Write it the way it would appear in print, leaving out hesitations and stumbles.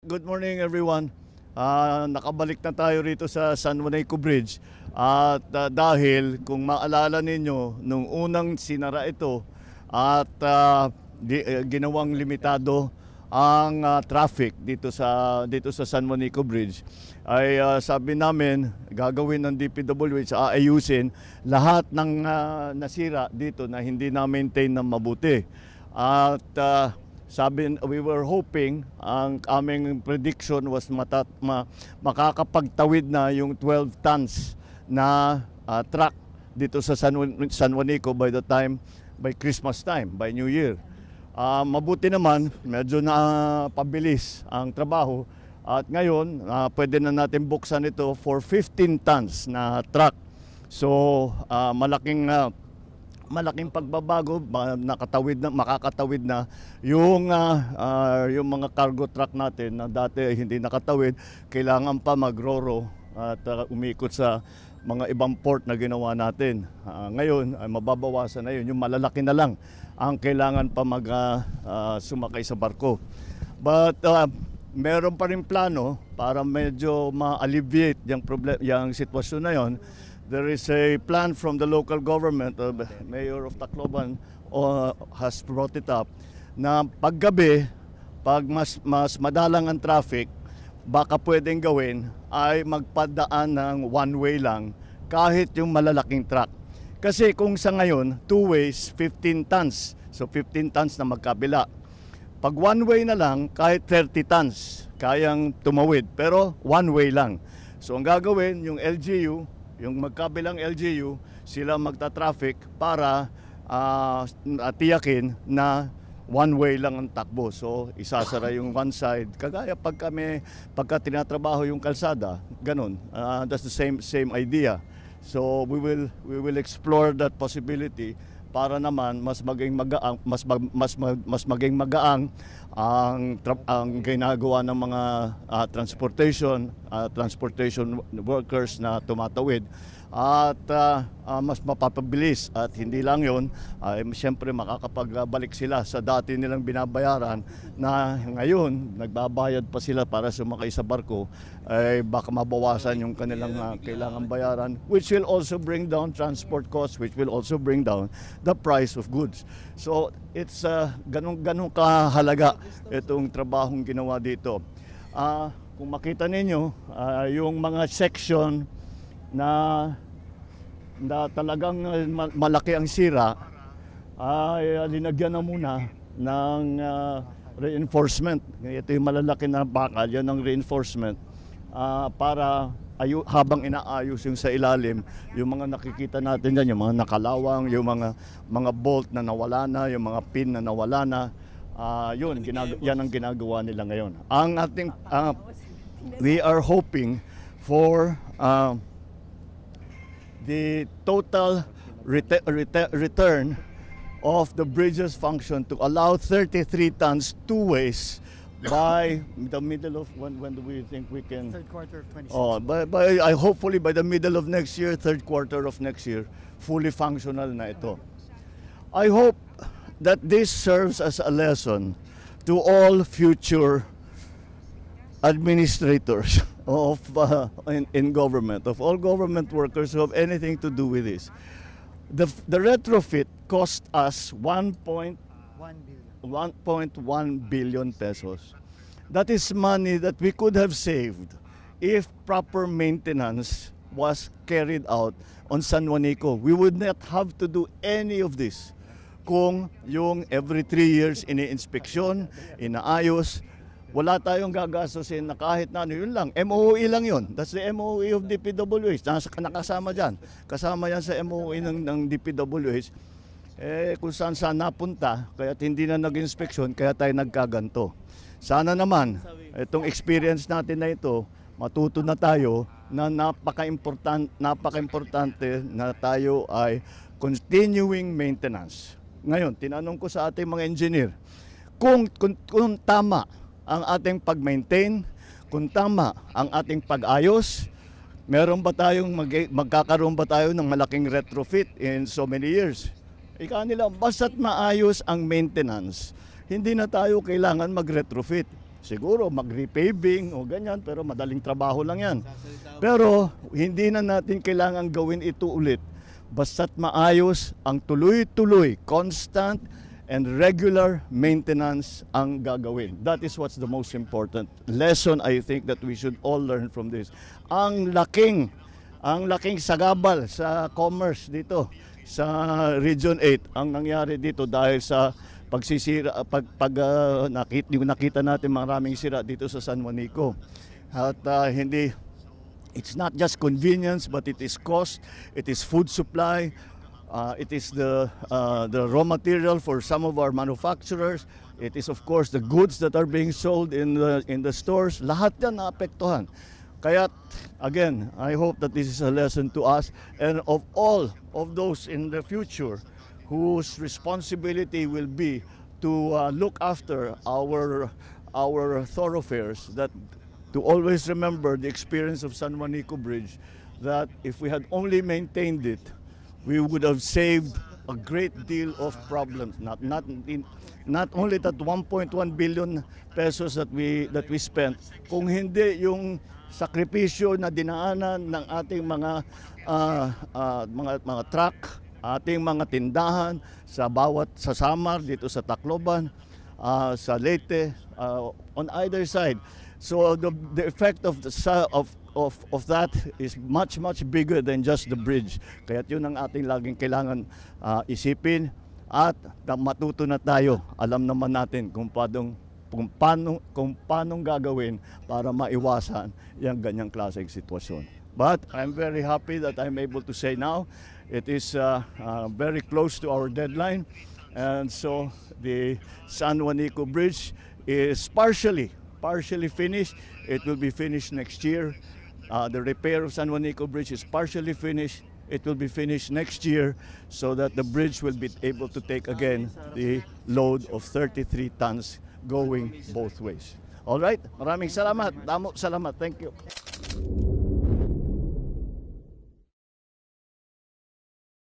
Good morning everyone. Nakabalik na tayo rito sa San Juanico Bridge at dahil kung maalala ninyo nung unang sinara ito at ginawang limitado ang traffic dito sa San Juanico Bridge ay sabi namin gagawin ng DPWH aayusin lahat ng nasira dito na hindi na-maintain na mabuti. At we were hoping, ang aming prediction was makakapagtawid na yung 12 tons na truck dito sa San Juanico by Christmas time, by New Year. Mabuti naman, medyo na pabilis ang trabaho at ngayon pwede na natin buksan ito for 15 tons na truck. So malaking pagbabago, makakatawid na yung mga cargo truck natin na dati hindi nakatawid, kailangan pa magroro at umikot sa mga ibang port na ginawa natin. Ngayon ay mababawasan na yun, yung malalaki na lang ang kailangan pa sumakay sa barko. But meron pa rin plano para medyo ma-alleviate yung sitwasyon na yon. There is a plan from the local government, the Mayor of Tacloban has brought it up, na paggabi, pag mas madalang ang traffic, baka pwedeng gawin ay magpadaan ng one-way lang kahit yung malalaking truck. Kasi kung sa ngayon, two ways, 15 tons. So 15 tons na magkabila. Pag one-way na lang, kahit 30 tons, kayang tumawid. Pero one-way lang. So ang gagawin, yung LGU, yung magkabilang LGU, sila magta-traffic para tiyakin na one-way lang ang takbo. So isasara yung one side. Kagaya pagka tinatrabaho yung kalsada, ganun. That's the same idea. So we will explore that possibility para naman mas maging magaang ang ginagawa ng mga transportation workers na tumatawid at mas mapapabilis at hindi lang yon ay siyempre makakapagbalik sila sa dati nilang binabayaran na ngayon nagbabayad pa sila para sumakay sa barko ay baka mabawasan yung kanilang kailangan bayaran, which will also bring down transport costs, which will also bring down the price of goods. So it's ganun kahalaga itong trabahong ginawa dito. Kung makita ninyo yung mga section na talagang malaki ang sira, ay linagyan na muna ng reinforcement. Ito yung malalaki na bakal, yan ang reinforcement para habang inaayos yung sa ilalim, yung mga nakikita natin dyan, yung mga nakalawang, yung mga bolt na nawala na, yung mga pin na nawala na, yan ang ginagawa nila ngayon. We are hoping for the total return of the bridge's function to allow 33 tons two ways by the middle of when do we think we can? Third quarter of 2026. Hopefully by the middle of next year, third quarter of next year, fully functional na ito. I hope that this serves as a lesson to all future administrators of in government, of all government workers who have anything to do with this. The retrofit cost us 1.1 billion pesos. That is money that we could have saved if proper maintenance was carried out on San Juanico. We would not have to do any of this kung yung every 3 years ini-inspeksyon, inaayos. Wala tayong gagastusin na kahit na ano, yun lang. MOE lang yun. That's the MOE of DPWH. Nakasama dyan. Kasama yan sa MOE ng DPWH. Kung saan napunta, kaya hindi na nag-inspeksyon, kaya tayo nagkaganto. Sana naman, itong experience natin na ito, matuto na tayo na napaka-importante na tayo ay continuing maintenance. Ngayon, tinanong ko sa ating mga engineer, kung tama ang ating pag-maintain, kung tama ang ating pag-ayos, magkakaroon ba tayo ng malaking retrofit in so many years? Ika nila, basta't maayos ang maintenance, hindi na tayo kailangan mag-retrofit. siguro mag-repaving o ganyan, pero madaling trabaho lang yan. Pero hindi na natin kailangan gawin ito ulit basta't maayos ang tuloy-tuloy, constant and regular maintenance ang gagawin. That is what's the most important lesson I think that we should all learn from this. Ang laking sagabal sa commerce dito sa Region 8 ang nangyari dito dahil sa pagsisira nakita natin maraming sira dito sa San Juanico. At it's not just convenience, but it is cost, it is food supply, it is the raw material for some of our manufacturers, it is of course the goods that are being sold in the stores. Lahat yan naapektuhan. Kaya again, I hope that this is a lesson to us and of all of those in the future whose responsibility will be to look after our thoroughfares, that to always remember the experience of San Juanico Bridge, that if we had only maintained it, we would have saved a great deal of problems. Not only that 1.1 billion pesos that we spent, kung hindi yung sakripisyo na dinaanan ng ating mga truck, ating mga tindahan sa Samar, dito sa Tacloban, sa Leyte, on either side. So the effect of that is much bigger than just the bridge. Kaya yun ang ating laging kailangan isipin at matuto na tayo. Alam naman natin kung paano gagawin para maiwasan yung ganyang klaseng sitwasyon. But I'm very happy that I'm able to say now it is very close to our deadline, and so the San Juanico Bridge is partially finished. It will be finished next year. The repair of San Juanico Bridge is partially finished. It will be finished next year so that the bridge will be able to take again the load of 33 tons going both ways. All right? Maraming salamat. Damo salamat. Thank you.